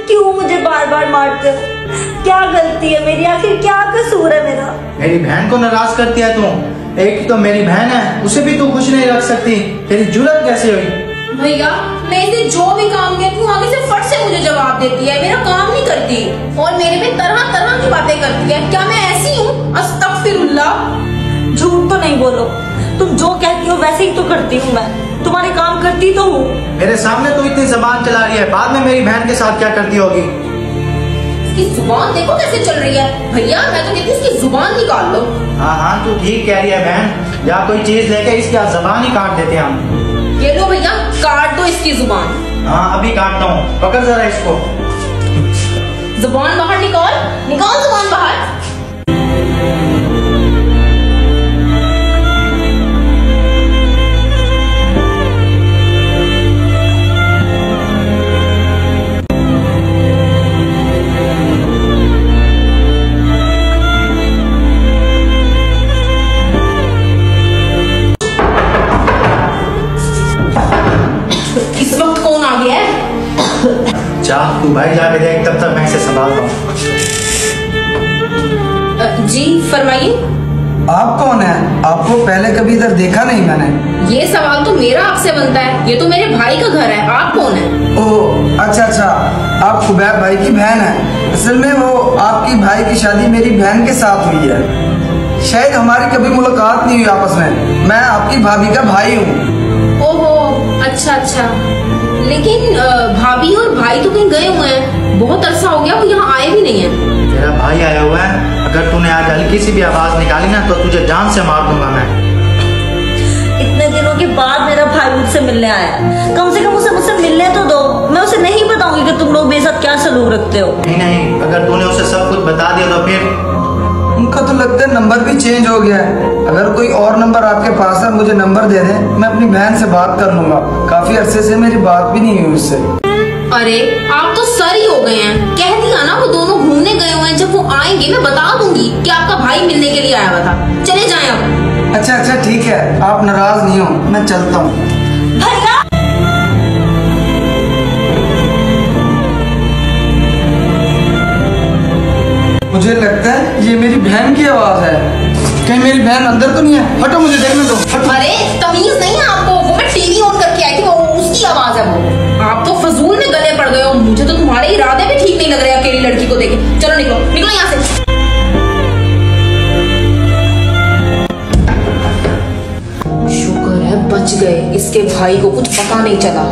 क्यों मुझे बार बार मारते हो? क्या गलती है मेरी? आखिर क्या कसूर है मेरा? मेरी बहन को नाराज करती है तू। एक तो मेरी बहन है, उसे भी तू खुश नहीं रख सकती। तेरी जुर्रत कैसे हुई? भैया मैं इसे जो भी काम कहती हूँ आगे से फट से मुझे जवाब देती है, मेरा काम नहीं करती और मेरे पे तरह तरह की बातें करती है। क्या मैं ऐसी हूँ? अस्तगफिरुल्लाह। झूठ तो नहीं बोलो, तुम जो कहती हो वैसे ही तो करती हूँ मैं। तुम्हारे काम करती तो हूँ। मेरे सामने तो इतनी जबान चला रही है, बाद में मेरी बहन के साथ क्या करती होगी? इसकी जुबान देखो कैसे चल रही है। भैया मैं तो कहती हूँ इसकी जुबान निकाल लो। हाँ तू ठीक कह रही है बहन, या कोई चीज लेके इसकी जबान ही काट देते हैं हम। ये लो भैया काट दो इसकी जुबान। हाँ अभी काटता हूँ, पकड़ जरा इसको। जुबान बाहर निकाल, निकाल जुबान बाहर। जा तू भाई जाके देख, तब तक मैं इसे संभालता हूँ। जी फरमाइए। आप कौन है? आपको पहले कभी इधर देखा नहीं मैंने। ये सवाल तो मेरा आपसे बनता है, ये तो मेरे भाई का घर है। आप कौन है? ओह अच्छा, आप खुबैब भाई की बहन है। असल में वो आपकी भाई की शादी मेरी बहन के साथ हुई है। शायद हमारी कभी मुलाकात नहीं हुई आपस में। मैं आपकी भाभी का भाई हूँ। ओहो अच्छा, लेकिन भाभी और भाई तो कहीं गए हुए हैं, बहुत अरसा हो गया वो यहाँ आए भी नहीं है। तेरा भाई आया हुआ है, अगर तूने आज हल्की सी भी आवाज निकाली ना तो तुझे जान से मार दूंगा मैं। इतने दिनों के बाद मेरा भाई मुझसे मिलने आया, कम से कम उसे मुझसे मिलने तो दो। मैं उसे नहीं बताऊंगी कि तुम लोग मेरे साथ क्या सलूक रखते हो। नहीं, अगर तूने उसे सब कुछ बता दिया तो फिर। उनका तो लगता है नंबर भी चेंज हो गया है। अगर कोई और नंबर आपके पास है मुझे नंबर दे दे, मैं अपनी बहन से बात कर लूंगा। काफी अरसे से मेरी बात भी नहीं हुई उससे। अरे आप तो सर ही हो गए हैं। कह दिया ना वो दोनों घूमने गए हुए हैं, जब वो आएंगे मैं बता दूंगी कि आपका भाई मिलने के लिए आया हुआ था। चले जाएं अब। अच्छा ठीक है, आप नाराज नहीं हो, मैं चलता हूँ। भैया मुझे लगता है ये मेरी बहन की आवाज है। कहीं मेरी बहन अंदर तो नहीं है? हटो, मुझे देखने दो। अरे तमीज नहीं है आपको? वो मैं टीवी ऑन करके आई थी, वो उसकी आवाज है वो। आप तो फजूल में गले पड़ गए हो। मुझे तो तुम्हारे इरादे भी ठीक नहीं लग रहे अकेली लड़की को देखे। चलो निकलो यहाँ से। शुक्र है बच गए, इसके भाई को कुछ पता नहीं चला।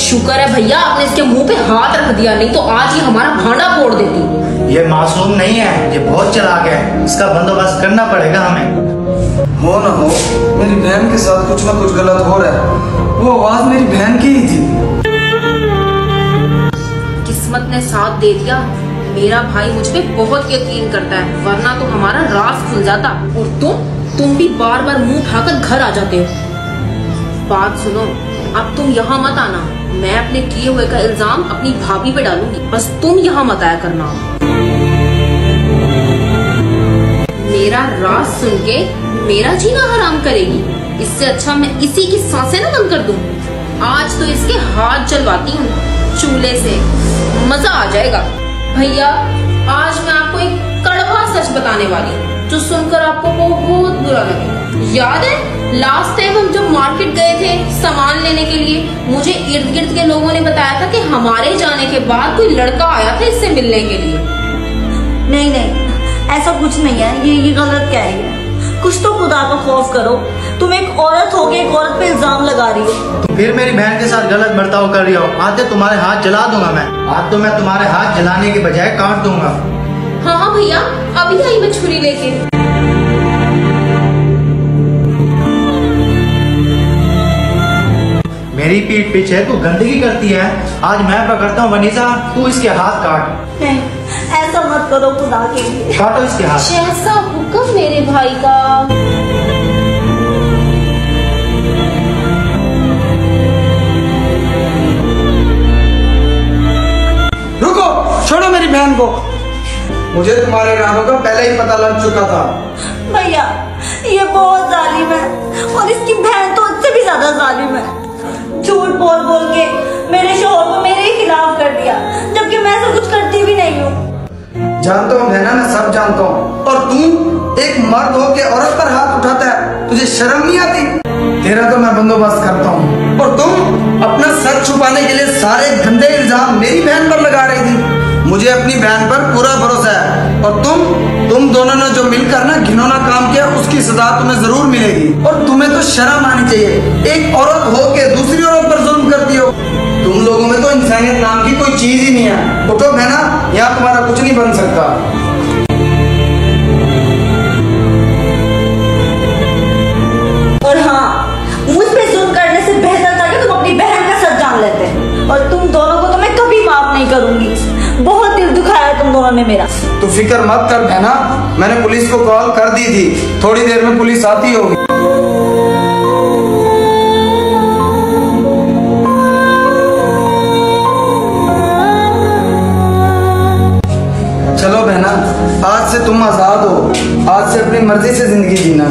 शुक्र है भैया आपने इसके मुंह पे हाथ रख दिया, नहीं तो आज ये हमारा भांडा फोड़ देती। ये मासूम नहीं है, ये बहुत चालाक है। इसका बंदोबस्त करना पड़ेगा हमें। हो ना हो, मेरी बहन के साथ कुछ ना कुछ गलत हो रहा है। वो आवाज मेरी बहन की ही थी। किस्मत ने साथ दे दिया। मेरा भाई मुझ पे बहुत यकीन करता है, वरना तो हमारा राज खुल जाता। और तुम भी बार बार मुंह उठाकर घर आ जाते हो। बात सुनो, अब तुम यहाँ मत आना। मैं अपने किए हुए का इल्जाम अपनी भाभी पे डालूंगी, बस तुम यहाँ मत आया करना। मेरा राज सुन के मेरा जीना हराम करेगी। इससे अच्छा मैं इसी की सांसें ना बंद कर दूं। आज तो इसके हाथ जलवाती हूँ चूल्हे से, मजा आ जाएगा। भैया आज मैं आपको एक कड़वा सच बताने वाली हूँ जो सुनकर आपको बहुत बुरा लगेगा। याद है लास्ट टाइम हम जब मार्केट गए थे सामान लेने के लिए, मुझे इर्द गिर्द के लोगों ने बताया था कि हमारे जाने के बाद कोई लड़का आया था इससे मिलने के लिए। नहीं, ऐसा कुछ नहीं है। ये गलत कह रही है। कुछ तो खुदा का खौफ करो। तुम एक औरत हो के एक औरत पे इल्जाम लगा रही हो। फिर मेरी बहन के साथ गलत बर्ताव कर रही हो। आज तो तुम्हारे हाथ जला दूंगा मैं। आज तो मैं तुम्हारे हाथ जलाने के बजाय काट दूंगा। हाँ भैया अभी आई मैं छुरी लेके। मेरी पीठ पीछे तू गंदगी करती है। आज मैं पकड़ता हूँ वनीसा, तू इसके हाथ काट। नहीं ऐसा मत करो खुदा के लिए। काटो इसके हाथ। जैसा हुक्म मेरे भाई का। रुको, छोड़ो मेरी बहन को। मुझे तुम्हारे इरादों का पहले ही पता लग चुका था। भैया ये बहुत जालिम है और इसकी बहन तो उससे भी ज्यादा जालिम है। झूठ बोल बोल के मेरे जानता हूँ बहना, मैं सब जानता हूँ। और तू एक मर्द हो के औरत पर हाथ उठाता है, तुझे शर्म नहीं आती? तेरा तो मैं बंदोबस्त करता हूँ। और तुम अपना सर छुपाने के लिए सारे गंदे इल्जाम मेरी बहन पर लगा रही थी। मुझे अपनी बहन पर पूरा भरोसा है। और तुम दोनों ने जो मिलकर ना घिनौना काम किया, उसकी सजा तुम्हें जरूर मिलेगी। और तुम्हें तो शर्म आनी चाहिए, एक औरत हो के दूसरी औरत पर जुल्म करती हो। तुम लोगों में तो इंसानियत नाम की कोई चीज ही नहीं है। उठो बहना, यहाँ तुम्हारा कुछ नहीं बन सकता। और हाँ, मुझ पे जुल्म करने से बेहतर था कि तुम अपनी बहन का सच जान लेते। और तुम दोनों को तो मैं कभी माफ नहीं करूंगी। बहुत दिल दुखाया तुम दोनों ने मेरा। तू फिक्र मत कर बहना, मैंने पुलिस को कॉल कर दी थी, थोड़ी देर में पुलिस आती होगी। चलो बहना, आज से तुम आजाद हो। आज से अपनी मर्जी से जिंदगी जीना।